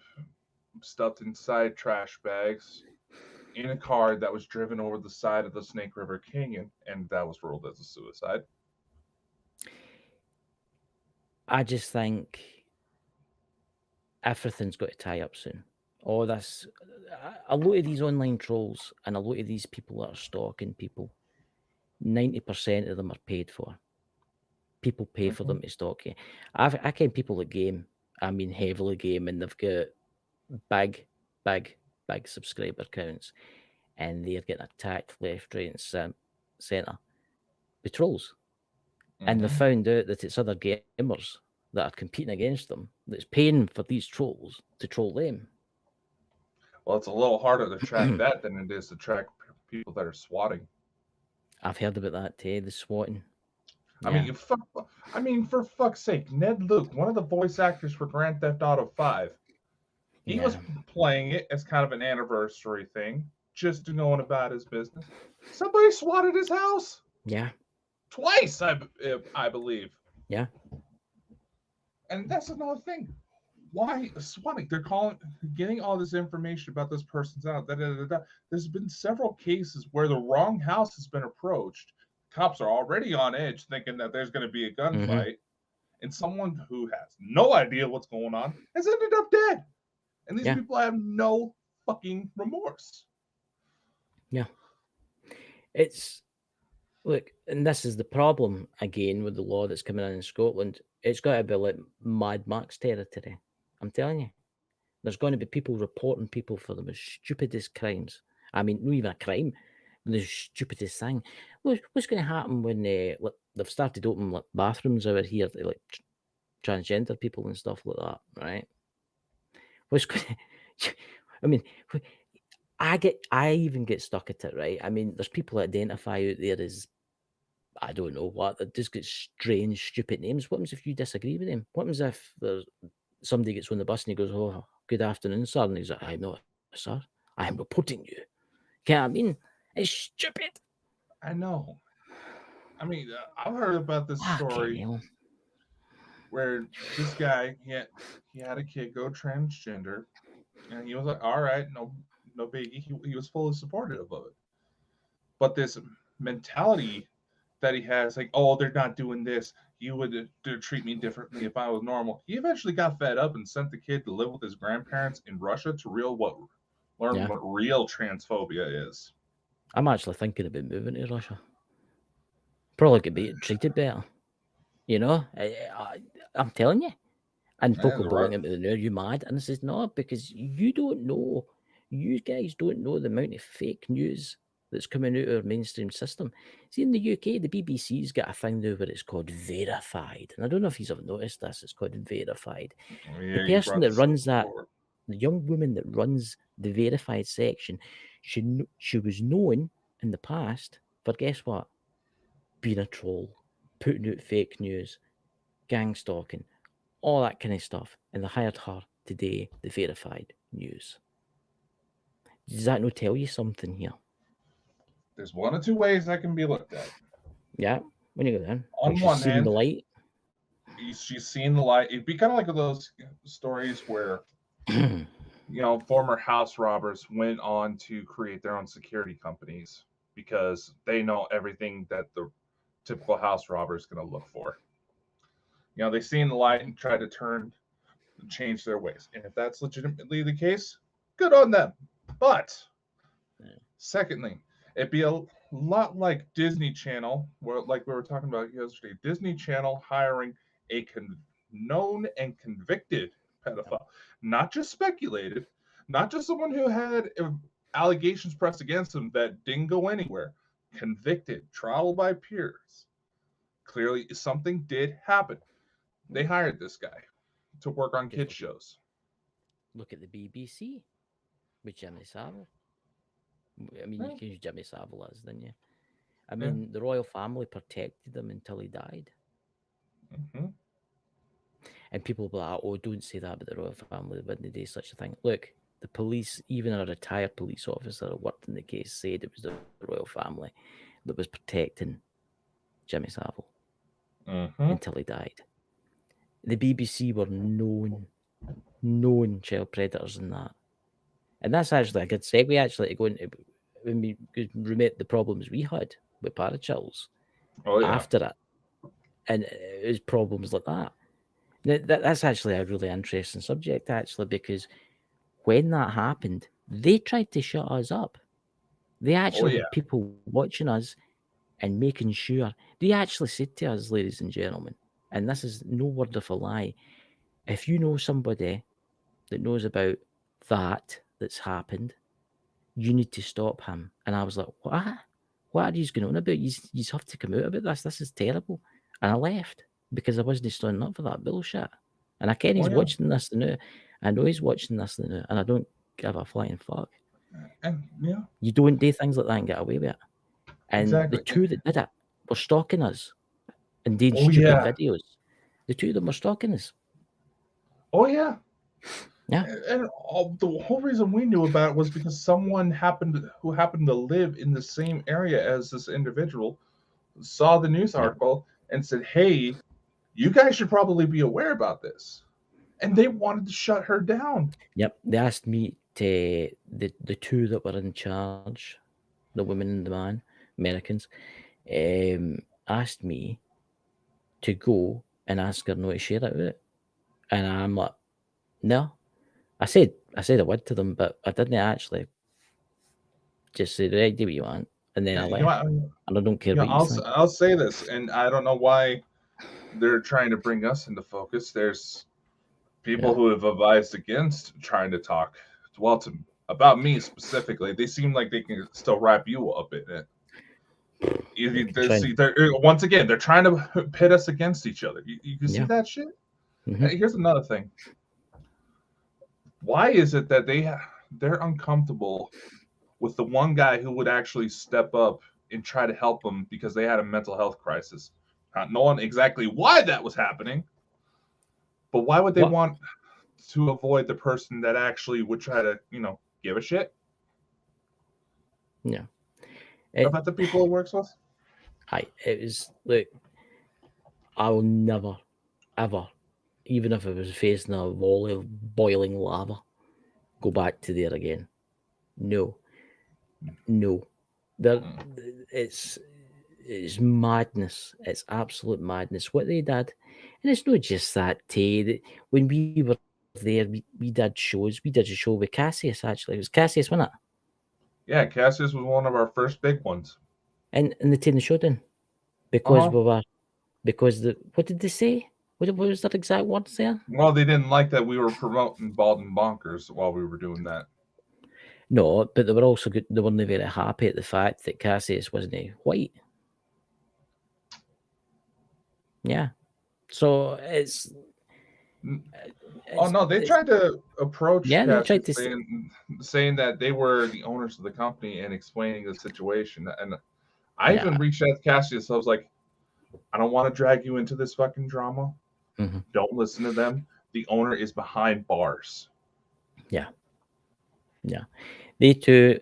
stuffed inside trash bags in a car that was driven over the side of the Snake River Canyon, and that was ruled as a suicide. I just think everything's got to tie up soon. All this, a lot of these online trolls and a lot of these people that are stalking people, 90% of them are paid for. People pay for them to stalk you. I ken people that game, I mean heavily game, and they've got big, big, big subscriber counts, and they're getting attacked left, right, and centre by trolls. And they found out that it's other gamers that are competing against them that's paying for these trolls to troll them. Well, it's a little harder to track that than it is to track people that are swatting. I've heard about that too, the swatting. I Yeah. mean, for fuck's sake, Ned Luke, one of the voice actors for Grand Theft Auto 5, he was Yeah. playing it as kind of an anniversary thing, just going about his business. Somebody swatted his house Yeah. twice, I believe. Yeah. And that's another thing. Why swatting? They're getting all this information about this person's out. There's been several cases where the wrong house has been approached. Cops are already on edge, thinking that there's going to be a gunfight, and someone who has no idea what's going on has ended up dead. And these people have no fucking remorse. Yeah. It's look, and this is the problem again with the law that's coming in Scotland. It's got to be like Mad Max territory. I'm telling you, there's going to be people reporting people for the most stupidest crimes. I mean, not even a crime, the stupidest thing. What's going to happen when like, they've started opening like bathrooms over here, to, like transgender people and stuff like that, right? What's going to, I mean, I even get stuck at it, right? I mean, there's people that identify out there as I don't know what, that just get strange, stupid names. What happens if you disagree with him? What happens if there's somebody gets on the bus and he goes, "Oh, good afternoon, sir," and he's like, "I'm not, sir. I am reporting you." You know what I mean? It's stupid. I know. I mean, I've heard about this story where this guy he had a kid go transgender, and he was like, "All right, no biggie." He was fully supportive of it, but this mentality that he has, like, oh, they're not doing this. You would treat me differently if I was normal. He eventually got fed up and sent the kid to live with his grandparents in Russia to learn what real transphobia is. I'm actually thinking about moving to Russia. Probably could be treated better. You know, I'm telling you. And folk will be looking at me, are you mad? And I says, no, because you don't know. You guys don't know the amount of fake news that's coming out of our mainstream system. See, in the UK, the BBC's got a thing now where it's called verified. And I don't know if you've ever noticed this. It's called verified. Yeah, The person that runs that, the young woman that runs the verified section, she was known in the past for, guess what? Being a troll, putting out fake news, gang stalking, all that kind of stuff. And they hired her today, the verified news. Does that not tell you something here? There's one or two ways that can be looked at. Yeah, when you go down. On one hand, the light. She's seen the light. It'd be kind of like those stories where, former house robbers went on to create their own security companies because they know everything that the typical house robber is going to look for. They've seen the light and tried to change their ways. And if that's legitimately the case, good on them. But secondly, it'd be a lot like Disney Channel, like we were talking about yesterday. Disney Channel hiring a known and convicted pedophile, not just speculated, not just someone who had allegations pressed against him that didn't go anywhere, convicted, trial by peers. Clearly, something did happen. They hired this guy to work on kids' shows. Look at the BBC with Jimmy Savile. I mean, you can use Jimmy Savile as, didn't you? I mean, the royal family protected him until he died. Mm-hmm. And people will be like, oh, don't say that about the royal family, but they do such a thing. Look, the police, even a retired police officer that worked in the case, said it was the royal family that was protecting Jimmy Savile until he died. The BBC were known child predators in that. And that's actually a good segue, actually, to go into when we remit the problems we had with parachills after it. And it was problems like that. Now, that's actually a really interesting subject, actually, because when that happened, they tried to shut us up. They actually had people watching us and making sure. They actually said to us, ladies and gentlemen, and this is no word of a lie, if you know somebody that knows about that's happened, you need to stop him. And I was like, what? What are you going on about? You have to come out about this. This is terrible. And I left because I wasn't standing up for that bullshit. And I ken he's watching this now. I know he's watching this now, and I don't give a flying fuck. And you don't do things like that and get away with it. And the two that did it were stalking us and doing stupid videos. The two of them were stalking us. Oh yeah. Yeah. And the whole reason we knew about it was because someone who happened to live in the same area as this individual saw the news article and said, hey, you guys should probably be aware about this. And they wanted to shut her down. Yep. They asked me to, the two that were in charge, the woman and the man, Americans, asked me to go and ask her not to share it with it. And I'm like, no. I said I would to them, but I didn't actually just say, right, do what you want. And then I left. And I don't care what you think. I'll say this, and I don't know why they're trying to bring us into focus. There's people who have advised against trying to talk about me specifically. They seem like they can still wrap you up in it. Once again, they're trying to pit us against each other. You can see that shit? Mm-hmm. Here's another thing. Why is it that they're uncomfortable with the one guy who would actually step up and try to help them because they had a mental health crisis? Not knowing exactly why that was happening, but why would they want to avoid the person that actually would try to, give a shit? Yeah. About the people it works with? It was, look, I will never, ever, even if I was facing a volley of boiling lava, go back to there again. No. It's It's madness. It's absolute madness what they did. And it's not just that, Tay. When we were there, we did shows. We did a show with Cassius, actually. It was Cassius, wasn't it? Yeah, Cassius was one of our first big ones. And they taken the show down. Because we were, because what did they say? What was that exact words there? Well, they didn't like that we were promoting Bald and Bonkers while we were doing that. No, but they were also good. They weren't very happy at the fact that Cassius wasn't white. Yeah. So it's oh no, they tried to approach Cassius saying that they were the owners of the company and explaining the situation. And I even reached out to Cassius. I was like, I don't want to drag you into this fucking drama. Mm-hmm. Don't listen to them. The owner is behind bars. Yeah. Yeah. They two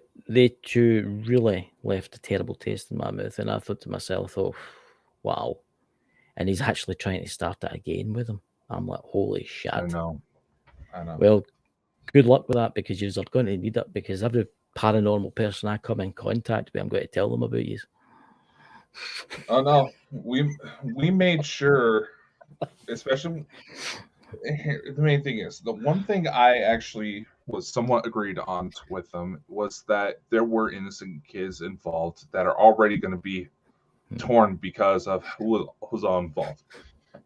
really left a terrible taste in my mouth. And I thought to myself, oh, wow. And he's actually trying to start it again with him. I'm like, holy shit. I know. Well, good luck with that, because you're going to need it, because every paranormal person I come in contact with, I'm going to tell them about you. Oh no, we made sure, especially the main thing is the one thing I actually was somewhat agreed on with them was that there were innocent kids involved that are already going to be torn because of who's all involved.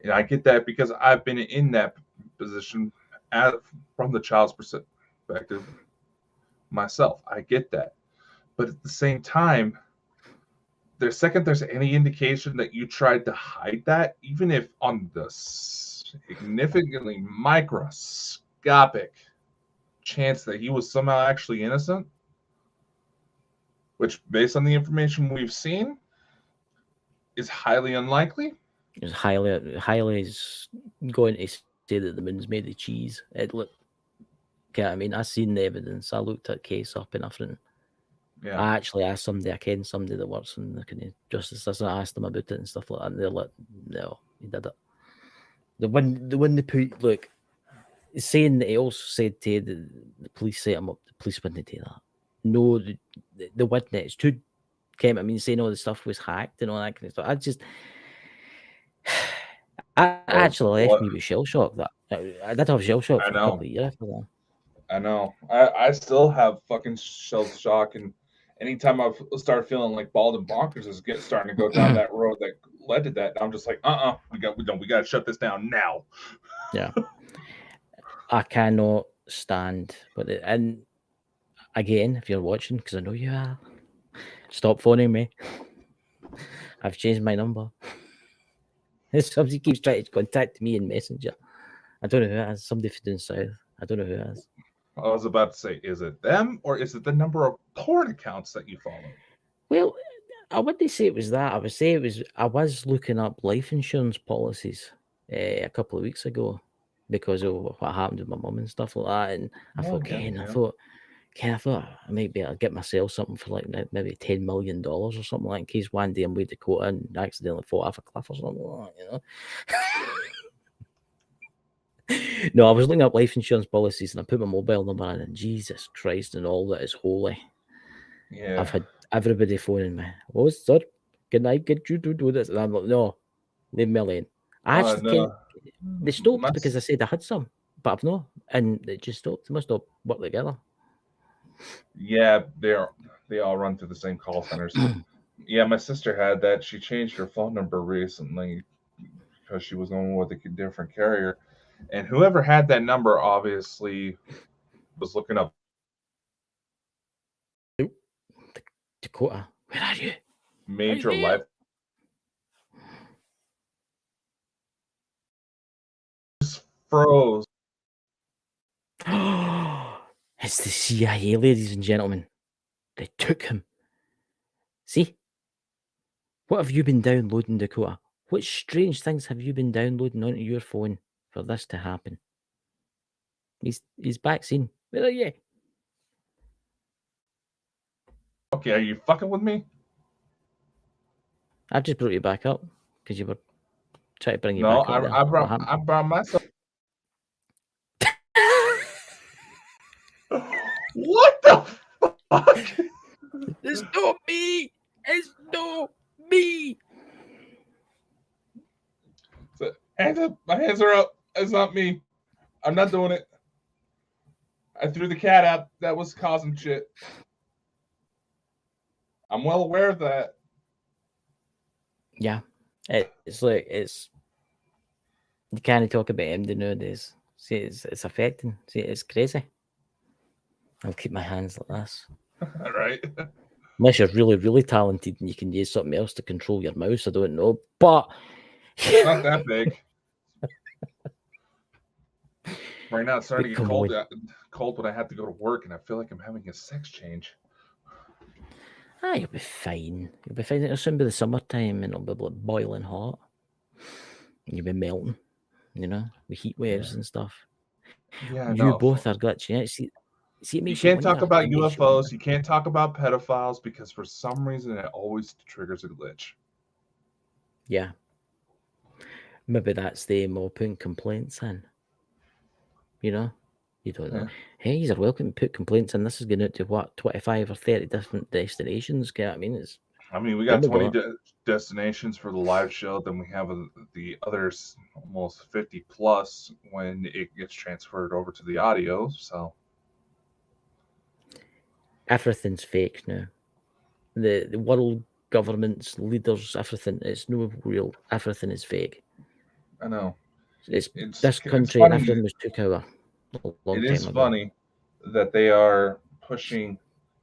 And I get that because I've been in that position from the child's perspective myself. I get that. But at the same time, there's any indication that you tried to hide that, even if on the significantly microscopic chance that he was somehow actually innocent, which based on the information we've seen is highly unlikely. It's highly is going to say that the moon's made of cheese. It looked, I mean, I seen the evidence. I looked at case up and everything. Yeah. I actually asked somebody that works in the kind of justice system. I asked them about it and stuff like that, and they're like, "No, he did it." The one they put, look, saying that he also said to the police set him up. The police wouldn't do that. No, the witness too came. I mean, saying all the stuff was hacked and all that kind of stuff. I actually left me with shell shock. That I did have shell shock for a couple of years after that. I know. I still have fucking shell shock, and anytime I start feeling like Bald and Bonkers is starting to go down that road that led to that, I'm just like, we got to shut this down now. Yeah. I cannot stand with it. And again, if you're watching, because I know you are, stop phoning me. I've changed my number. Somebody keeps trying to contact me in Messenger. I don't know who it is. Somebody from down south. I don't know who it is. I was about to say, is it them or is it the number of porn accounts that you follow? Well, I wouldn't say it was that. I would say it was. I was looking up life insurance policies a couple of weeks ago because of what happened with my mum and stuff like that. And I thought, I thought I might be able to get myself something for like maybe $10 million or something like, in case one day I'm with Dakota and accidentally fall off a cliff or something like that, you know. No, I was looking up life insurance policies and I put my mobile number in, and Jesus Christ and all that is holy. Yeah. I've had everybody phoning me. Oh, sir, can I get you to do this? And I'm like, no, leave me alone. I actually they stopped because I said I had some, but I've not, and it just stopped. They must have worked together. Yeah, they all run through the same call centers. Yeah, my sister had that. She changed her phone number recently because she was going with a different carrier. And whoever had that number obviously was looking up. Dakota, where are you? Major life. Just froze. It's the CIA, ladies and gentlemen. They took him. See? What have you been downloading, Dakota? What strange things have you been downloading onto your phone for this to happen? He's back seen. Where are you? Okay, are you fucking with me? I've just brought you back up because you were trying to bring you back up. I brought myself. What the fuck? It's not me. It's not me. So, hands up. My hands are up. It's not me. I'm not doing it. I threw the cat out that was causing shit. I'm well aware of that. Yeah. It's like, you can't talk about MD nowadays. See, it's affecting. See, it's crazy. I'll keep my hands like this. Right. Unless you're really, really talented and you can use something else to control your mouse, I don't know. But it's not that big. Right now, it's starting to get cold when I have to go to work, and I feel like I'm having a sex change. You'll be fine. You'll be fine. It'll soon be the summertime, and it'll be like boiling hot. And you'll be melting, with heat waves and stuff. Yeah, you both are glitching out. See, it makes you can't wonder. talk about UFOs. You can't talk about pedophiles because for some reason it always triggers a glitch. Yeah. Maybe that's them all putting complaints in. You don't know. Hey, you're welcome to put complaints in. This is going out to what, 25 or 30 different destinations. You know what I mean? We got 20 destinations for the live show. Then we have the others almost 50 plus when it gets transferred over to the audio. So everything's fake now. The world governments, leaders, everything is no real. Everything is fake. I know. It's this country and everything was took over a long time ago. Funny that they are pushing.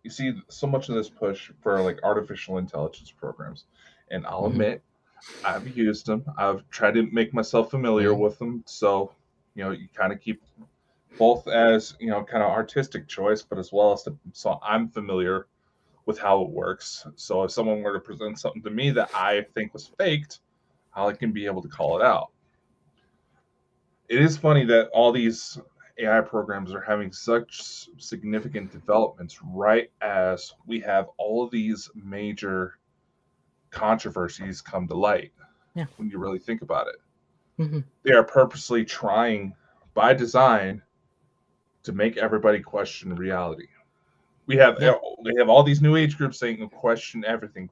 You see so much of this push for like artificial intelligence programs, and I'll admit I've used them. I've tried to make myself familiar with them. So, you kind of keep both as, kind of artistic choice, but as well as so I'm familiar with how it works. So if someone were to present something to me that I think was faked, I can be able to call it out. It is funny that all these AI programs are having such significant developments right as we have all of these major controversies come to light. Yeah. When you really think about it, they are purposely trying by design to make everybody question reality. They have all these new age groups saying question everything,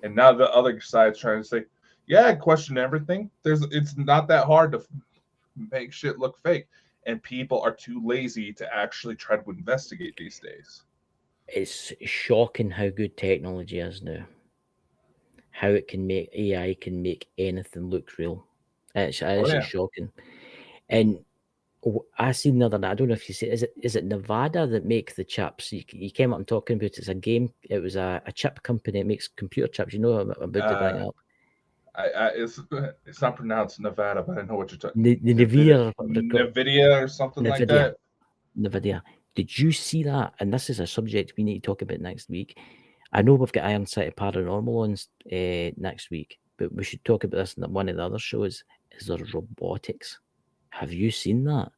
and now the other side's trying to say, yeah, question everything. It's not that hard to make shit look fake, and people are too lazy to actually try to investigate these days. It's shocking how good technology is now. How it can make AI can make anything look real. It's shocking. And I seen the other night, I don't know if you see, is it Nevada that make the chips? You came up and talking about it's a game. It was a chip company that makes computer chips. You know I'm about to bring up. It's not pronounced Nevada, but I know what you're talking. NVIDIA or something like that. NVIDIA. Did you see that? And this is a subject we need to talk about next week. I know we've got Iron City Paranormal on next week, but we should talk about this in one of the other shows. Is there robotics? Have you seen that?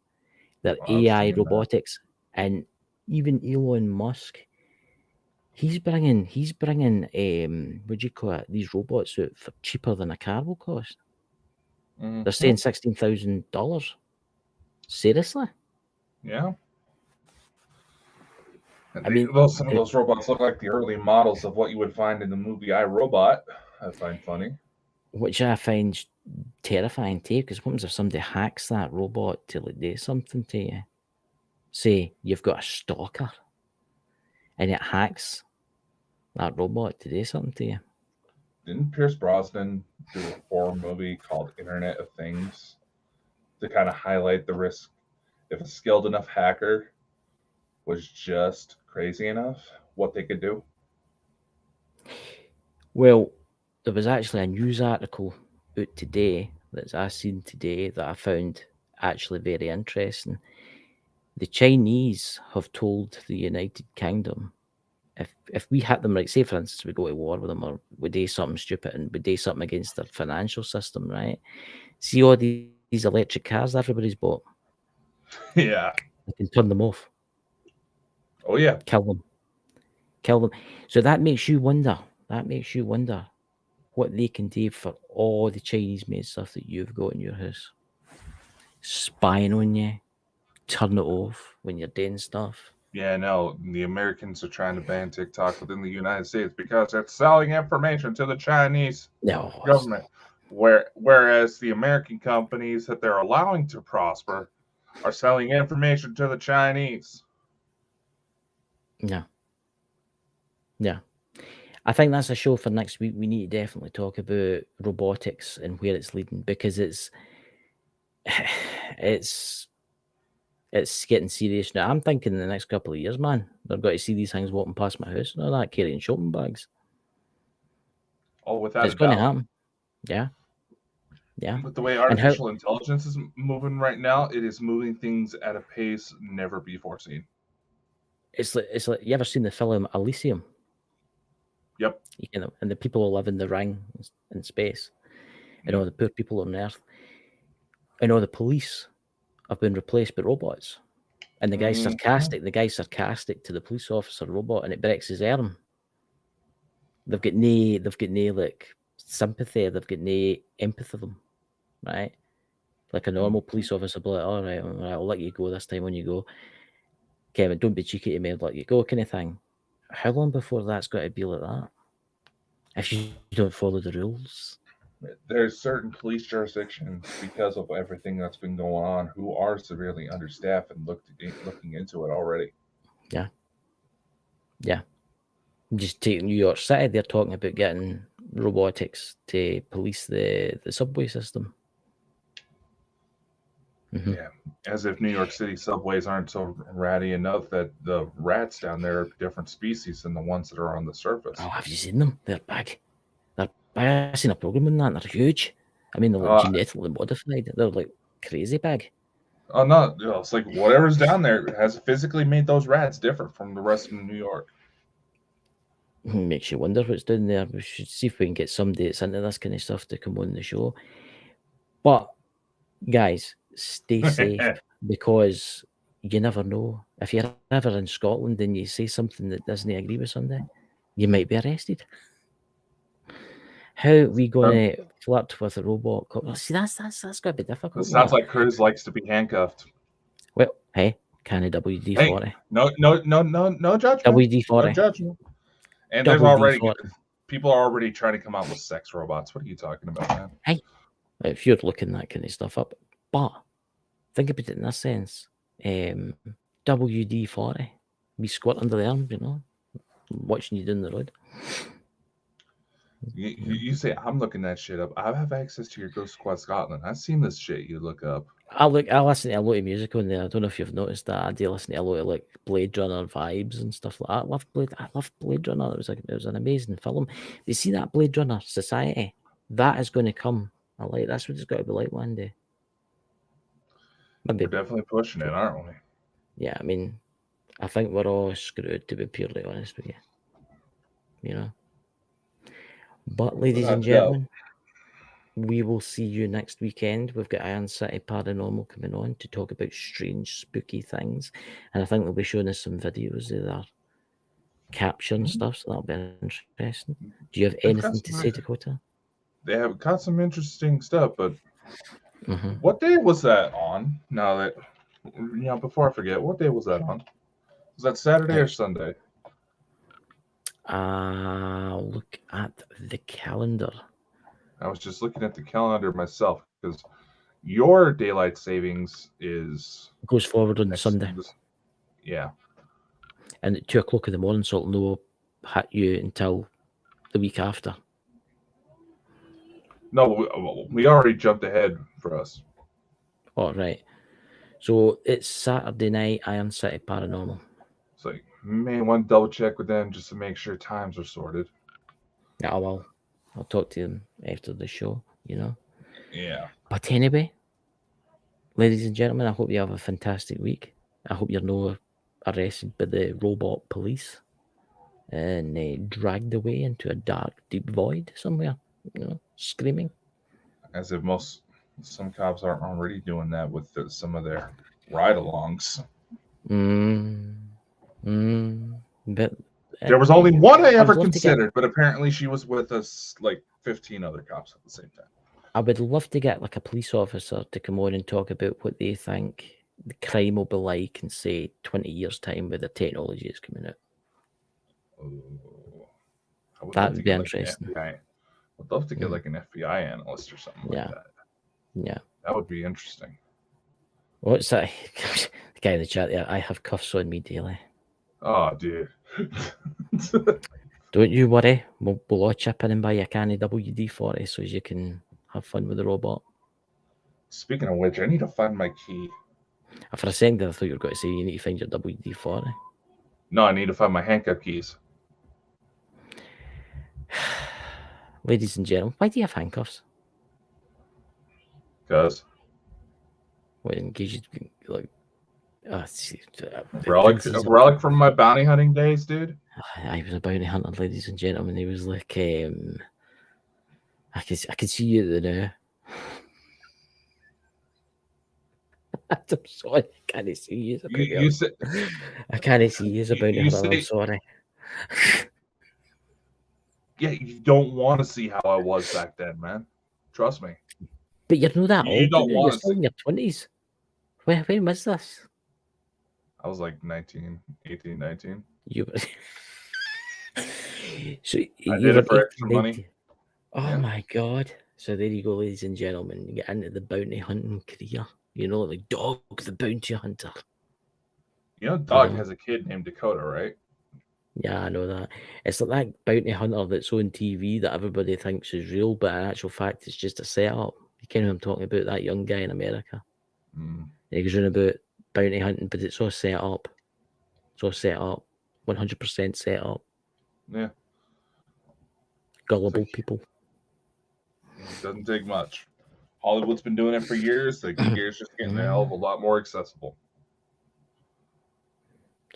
That AI robotics, and even Elon Musk, he's bringing what do you call it? These robots out for cheaper than a car will cost. They're saying $16,000. Seriously? Yeah. Some of those robots look like the early models of what you would find in the movie I, Robot. I find funny. Which I find terrifying too, because what happens if somebody hacks that robot to do something to you? Say you've got a stalker, and it hacks that robot to do something to you. Didn't Pierce Brosnan do a horror movie called Internet of Things to kind of highlight the risk if a skilled enough hacker was just crazy enough, what they could do? Well, there was actually a news article out today that I seen today that I found actually very interesting. The Chinese have told the United Kingdom, if we hit them, like say for instance we go to war with them or we do something stupid and we do something against their financial system, right? See all these electric cars everybody's bought? Yeah. They can turn them off. Oh yeah. Kill them. So that makes you wonder what they can do for all the Chinese made stuff that you've got in your house. Spying on you, turn it off when you're doing stuff. Yeah, no, the Americans are trying to ban TikTok within the United States because it's selling information to the Chinese No, government. Whereas the American companies that they're allowing to prosper are selling information to the Chinese. no, no. I think that's a show for next week. We need to definitely talk about robotics and where it's leading, because it's getting serious now. I'm thinking in the next couple of years, man, they're going to see these things walking past my house and all that, carrying shopping bags. Oh, without It's a going to doubt. happen. Yeah. Yeah. With the way And how artificial intelligence is moving right now, it is moving things at a pace never before seen. it's like you ever seen the film Elysium? Yep. You know, and the people who live in the ring in space, and all the poor people on Earth, and all the police have been replaced by robots. And the guy's sarcastic. The guy's sarcastic to the police officer robot, and it breaks his arm. They've got no like sympathy. They've got no empathy for them, right? Like a normal police officer, be like, all right, I'll let you go this time when you go. Kevin, don't be cheeky to me, I'll let you go, kind of thing. How long before that's got to be like that? If you don't follow the rules. There's certain police jurisdictions, because of everything that's been going on, who are severely understaffed and looking into it already. Yeah. Yeah. Just take New York City, they're talking about getting robotics to police the subway system. Mm-hmm. Yeah, as if New York City subways aren't so ratty enough that the rats down there are different species than the ones that are on the surface. Oh, have you seen them? They're big. I've seen a program on that. They're huge. I mean, they're like genetically modified. They're like crazy big. Oh no, it's like whatever's down there has physically made those rats different from the rest of New York. Makes you wonder what's down there. We should see if we can get somebody that's into this kind of stuff to come on the show. But guys, stay safe, because you never know. If you're ever in Scotland and you say something that doesn't agree with somebody, you might be arrested. How are we going to flirt with a robot? See, that's going to be difficult. It sounds like Cruz likes to be handcuffed. Well, hey, can of WD-40. Hey, no judgment. WD-40. No judgment. And there's already people are already trying to come out with sex robots. What are you talking about, man? Hey, if you're looking that kind of stuff up, but think about it in this sense. WD-40, we squat under the arm, you know, watching you down the road. You say I'm looking that shit up. I have access to your Ghost Squad Scotland. I've seen this shit you look up. I listen to a lot of music on there. I don't know if you've noticed that. I do listen to a lot of like Blade Runner vibes and stuff like that. I love Blade Runner. It was an amazing film. You see that Blade Runner society? That is going to come. That's what it's got to be like one day. We're definitely pushing it, aren't we? Yeah, I mean, I think we're all screwed, to be purely honest with you. You know. But ladies and gentlemen, we will see you next weekend. We've got Iron City Paranormal coming on to talk about strange, spooky things. And I think they'll be showing us some videos of their capture and stuff, so that'll be interesting. Do you have anything to say, Dakota? They have got some interesting stuff, but what day was that on? Now that, before I forget, what day was that on? Was that Saturday or Sunday? Look at the calendar. I was just looking at the calendar myself, because your daylight savings goes forward on Sunday. Yeah. And at 2:00 in the morning, so it'll no hit you until the week after. No, we already jumped ahead for us. Oh, right. So it's Saturday night, Iron City Paranormal. It's like, man, want to double check with them just to make sure times are sorted. Yeah, well, I'll talk to them after the show, you know. Yeah. But anyway, ladies and gentlemen, I hope you have a fantastic week. I hope you're not arrested by the robot police and dragged away into a dark, deep void somewhere, you know, screaming. As if some cops aren't already doing that with some of their ride-alongs. But there was only one I ever considered, but apparently she was with us like 15 other cops at the same time. I would love to get like a police officer to come on and talk about what they think the crime will be like in, say, 20 years' time with the technology is coming out. Oh, I would That love would to be get like an interesting. FBI. I'd love to get like an FBI analyst or something like that. Yeah. That would be interesting. What's that? The guy in the chat there, I have cuffs on me daily. Oh, dude. Don't you worry. We'll all chip in and buy a can of WD-40 so you can have fun with the robot. Speaking of which, I need to find my key. For a second, I thought you were going to say you need to find your WD-40. No, I need to find my handcuff keys. Ladies and gentlemen, why do you have handcuffs? Because Well, in case you like, a relic from my bounty hunting days, dude. I was a bounty hunter, ladies and gentlemen. He was like, I can see you now. I'm sorry, I can't see you. I can't see you as a bounty hunter. I'm sorry. Yeah, you don't want to see how I was back then, man. Trust me. But you're not that old. You don't want you're still in your 20s. When was this? I was like 19, 18, 19. You were... So I did it for extra money. Oh yeah. My God. So there you go, ladies and gentlemen. You get into the bounty hunting career. You know, like Dog the Bounty Hunter. You know, Dog has a kid named Dakota, right? Yeah, I know that. It's like that bounty hunter that's on TV that everybody thinks is real, but in actual fact, it's just a setup. You know what I'm talking about, that young guy in America. He goes on about bounty hunting, but it's all set up. It's all set up. 100% set up. Yeah. Gullible people. It doesn't take much. Hollywood's been doing it for years. The gear's just getting a hell of a lot more accessible.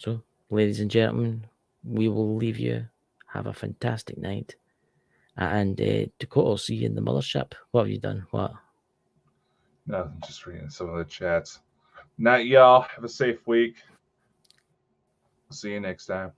So, ladies and gentlemen, we will leave you. Have a fantastic night. And Dakota, I'll see you in the mothership. What have you done? What? Nothing, just reading some of the chats. Night, y'all. Have a safe week. See you next time.